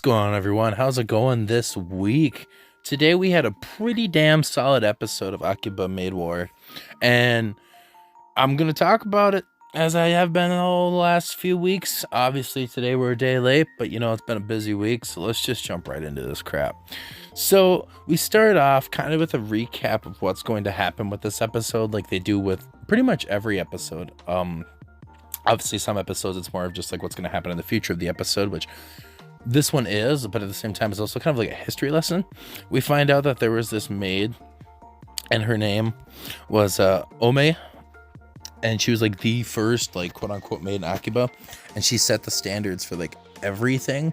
What's going on, everyone? How's it going this week? Today we had a pretty damn solid episode of Akiba Maid, and I'm gonna talk about it as I have been all the last few weeks. Obviously, today we're a day late, but it's been a busy week, so let's just jump right into this crap. So we start off kind of with a recap of what's going to happen with this episode, like they do with pretty much every episode. Obviously, some episodes it's more of just like what's going to happen in the future of the episode, which this one is, but at the same time it's also kind of like a history lesson. We find out that there was this maid, and her name was Ome, and she was like the first like quote unquote maid in Akiba, and she set the standards for like everything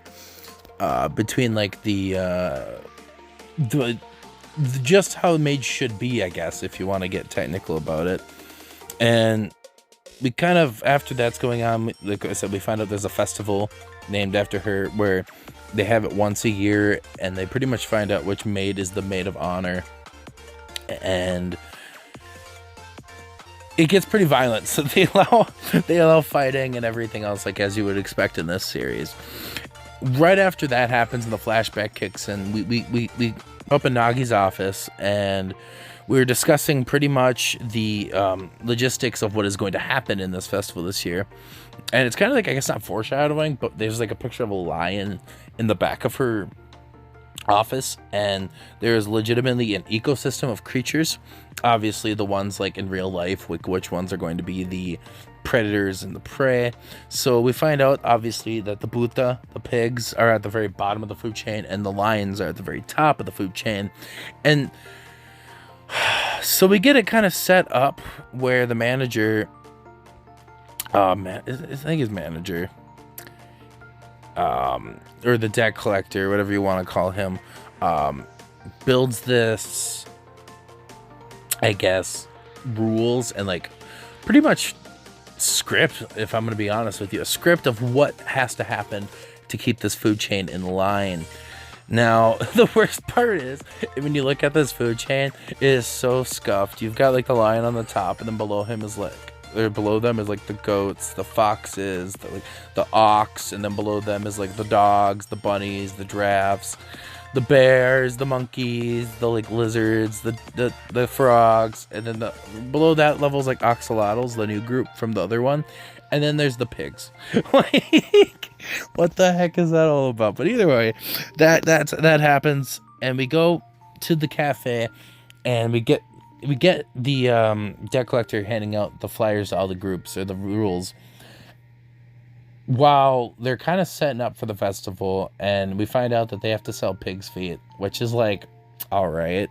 between like the just how a maid should be, I guess, if you want to get technical about it. And we kind of, after that's going on, like I said, we find out there's a festival named after her where they have it once a year, and they pretty much find out which maid is the maid of honor, and it gets pretty violent. So they allow fighting and everything else, like as you would expect in this series. Right after that happens and the flashback kicks in, we up in Nagi's office, and we were discussing pretty much the logistics of what is going to happen in this festival this year. And it's kind of like, I guess not foreshadowing, but there's like a picture of a lion in the back of her office, and there's legitimately an ecosystem of creatures. Obviously the ones like in real life, which ones are going to be the predators and the prey. So we find out obviously that the Buta, the pigs, are at the very bottom of the food chain, and the lions are at the very top of the food chain. And so we get it kind of set up where the manager, I think his manager, or the debt collector, whatever you want to call him, builds this, I guess, rules and like pretty much script, if I'm going to be honest with you, a script of what has to happen to keep this food chain in line. Now, the worst part is, when you look at this food chain, it is so scuffed. You've got like the lion on the top, and then below him is like, or below them is like the goats, the foxes, the ox, and then below them is like the dogs, the bunnies, the giraffes, the bears, the monkeys, the like lizards, the frogs, and then below that level is like axolotls, the new group from the other one. And then there's the pigs. Like, what the heck is that all about? But either way, that happens, and we go to the cafe, and we get the debt collector handing out the flyers to all the groups, or the rules, while they're kind of setting up for the festival. And we find out that they have to sell pig's feet, which is like, all right.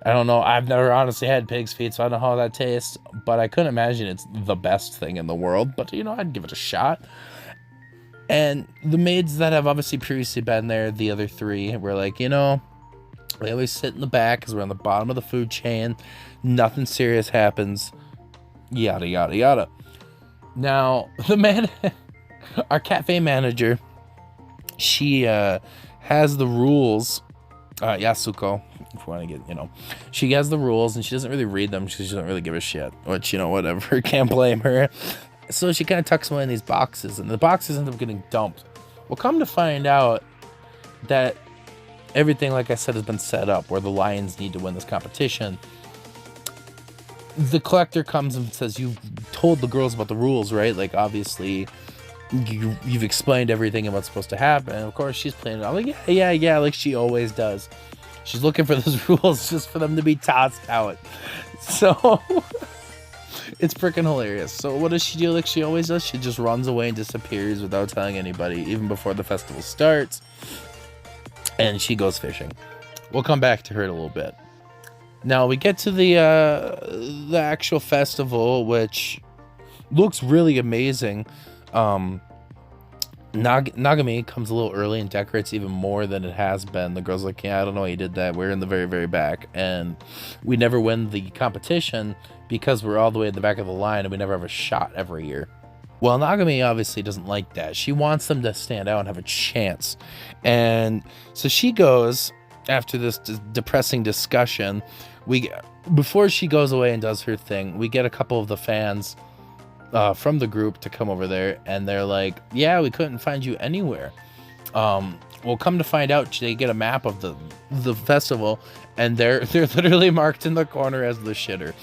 I don't know. I've never honestly had pig's feet, so I don't know how that tastes, but I couldn't imagine it's the best thing in the world. But, I'd give it a shot. And the maids that have obviously previously been there, the other three, were like, we always sit in the back because we're on the bottom of the food chain. Nothing serious happens. Yada, yada, yada. Now, our cafe manager, she has the rules. Yasuko, if you want to get, she has the rules, and she doesn't really read them. She doesn't really give a shit, which, whatever, can't blame her. So she kind of tucks away in these boxes, and the boxes end up getting dumped. Well, come to find out that everything, like I said, has been set up where the lions need to win this competition. The collector comes and says, "You've told the girls about the rules, right? Like, obviously, you've explained everything and what's supposed to happen." And of course, she's playing it. I'm like, yeah, like she always does. She's looking for those rules just for them to be tossed out. So it's freaking hilarious. So what does she do like she always does? She just runs away and disappears without telling anybody, even before the festival starts. And she goes fishing. We'll come back to her in a little bit. Now we get to the actual festival, which looks really amazing. Nagami comes a little early and decorates even more than it has been. The girl's like, yeah, I don't know why you did that. We're in the very, very back, and we never win the competition because we're all the way at the back of the line, and we never have a shot every year. Well, Nagami obviously doesn't like that. She wants them to stand out and have a chance. And so she goes, after this depressing discussion, before she goes away and does her thing, we get a couple of the fans from the group to come over there, and they're like, yeah, we couldn't find you anywhere. Well, come to find out, they get a map of the festival, and they're literally marked in the corner as the shitter.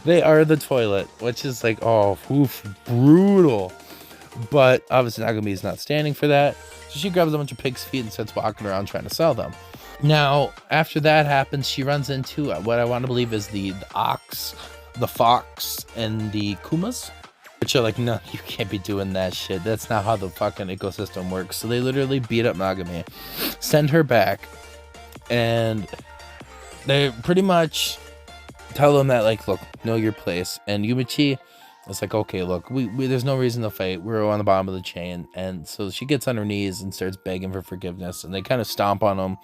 They are the toilet, which is like, oh, oof, brutal. But obviously Nagami's not standing for that, so she grabs a bunch of pig's feet and starts walking around trying to sell them. Now, after that happens, she runs into what I want to believe is the ox, the fox, and the kumas, which are like, no, you can't be doing that shit. That's not how the fucking ecosystem works. So they literally beat up Nagami, send her back, and they pretty much tell them that, like, look, know your place. And Yumichi is like, okay, look, we there's no reason to fight. We're on the bottom of the chain. And so she gets on her knees and starts begging for forgiveness. And they kind of stomp on them.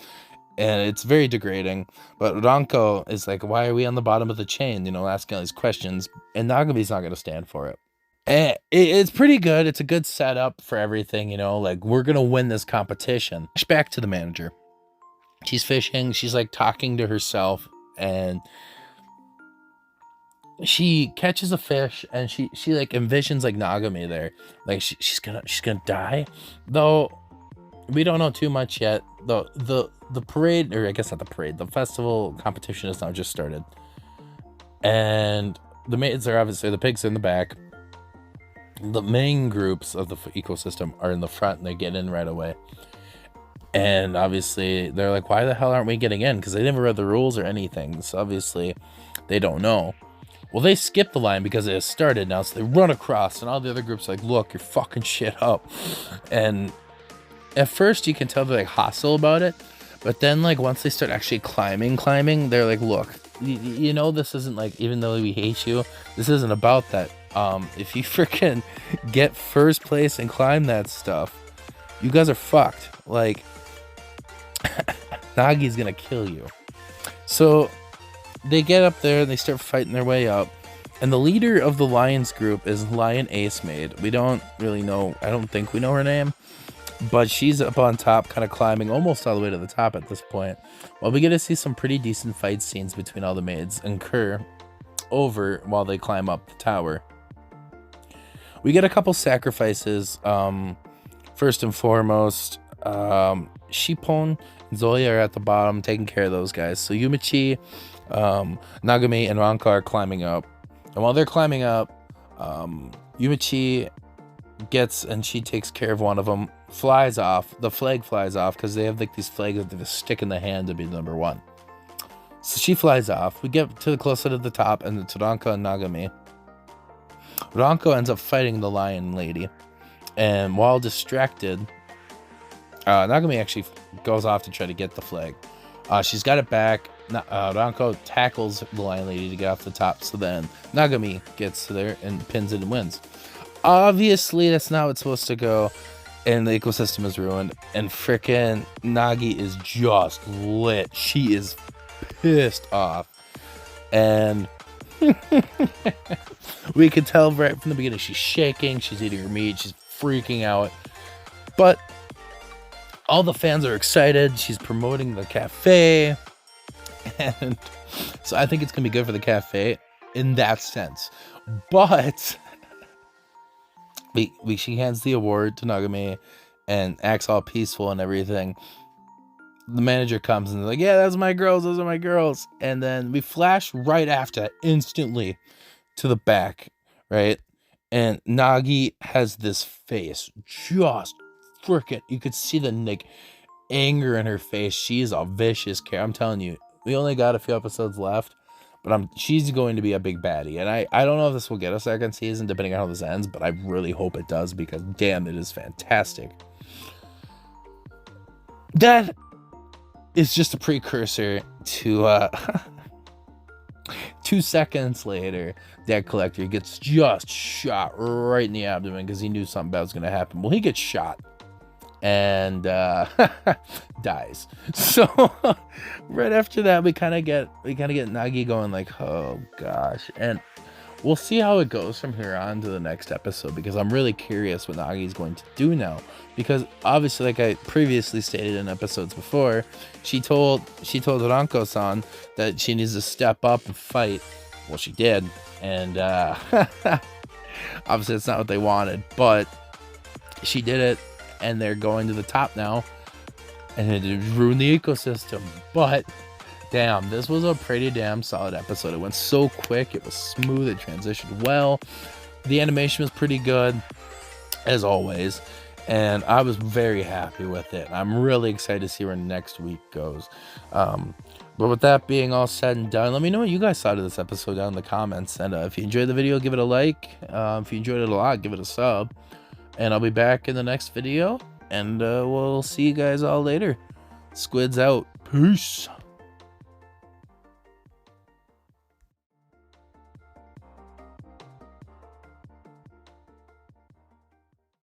And it's very degrading. But Ranko is like, why are we on the bottom of the chain? You know, asking all these questions. And Nagami's not going to stand for it. And it's pretty good. It's a good setup for everything, you know, like, we're going to win this competition. Back to the manager. She's fishing. She's like talking to herself, and she catches a fish, and she like envisions like Nagami there. Like she's gonna die. Though we don't know too much yet. The parade, or I guess not the parade, the festival competition has now just started. And the maids are obviously, the pigs are in the back. The main groups of the ecosystem are in the front, and they get in right away. And obviously they're like, why the hell aren't we getting in? Because they never read the rules or anything. So obviously they don't know. Well, they skip the line because it has started now. So they run across, and all the other groups are like, look, you're fucking shit up. And at first you can tell they're like hostile about it. But then, like, once they start actually climbing, they're like, look, you know, this isn't like, even though we hate you, this isn't about that. If you freaking get first place and climb that stuff, you guys are fucked. Like, Nagi's gonna kill you. So they get up there and they start fighting their way up. And the leader of the Lions group is Lion Ace Maid. We don't really know, I don't think we know her name, but she's up on top, kind of climbing almost all the way to the top at this point. Well, we get to see some pretty decent fight scenes between all the maids incur over while they climb up the tower. We get a couple sacrifices. First and foremost, Shippon and Zoya are at the bottom taking care of those guys. So Yumichi, Nagami, and Ranka are climbing up. And while they're climbing up, Yumichi gets, and she takes care of one of them, flies off. The flag flies off because they have like these flags that they just stick in the hand to be number one. So she flies off. We get to the closer to the top, and it's Ranka and Nagami. Ranko ends up fighting the lion lady. And while distracted, Nagami actually goes off to try to get the flag. She's got it back. Ranko tackles the lion lady to get off the top. So then Nagami gets to there and pins it and wins. Obviously, that's not how it's supposed to go. And the ecosystem is ruined. And frickin' Nagi is just lit. She is pissed off. And we could tell right from the beginning, she's shaking. She's eating her meat. She's freaking out. But all the fans are excited. She's promoting the cafe. And so I think it's going to be good for the cafe in that sense. But she hands the award to Nagami and acts all peaceful and everything. The manager comes and they're like, yeah, that's my girls. Those are my girls. And then we flash right after that instantly to the back, right? And Nagi has this face, just freaking, you could see the like anger in her face. She is a vicious character. I'm telling you, we only got a few episodes left, but she's going to be a big baddie. And I don't know if this will get a second season, depending on how this ends, but I really hope it does, because damn, it is fantastic. That is just a precursor to 2 seconds later, that collector gets just shot right in the abdomen because he knew something bad was going to happen. Well, he gets shot and dies. So right after that, we kind of get Nagi going like, oh gosh. And we'll see how it goes from here on to the next episode, because I'm really curious what Nagi's going to do now. Because obviously, like I previously stated in episodes before, she told Ranko-san that she needs to step up and fight. Well, she did. And obviously, it's not what they wanted, but she did it. And they're going to the top now. and it ruined the ecosystem. But damn, this was a pretty damn solid episode. It went so quick, it was smooth, it transitioned well. The animation was pretty good, as always, and I was very happy with it. I'm really excited to see where next week goes. But with that being all said and done, let me know what you guys thought of this episode down in the comments. And if you enjoyed the video, give it a like. If you enjoyed it a lot, give it a sub. And I'll be back in the next video. And we'll see you guys all later. Squids out. Peace.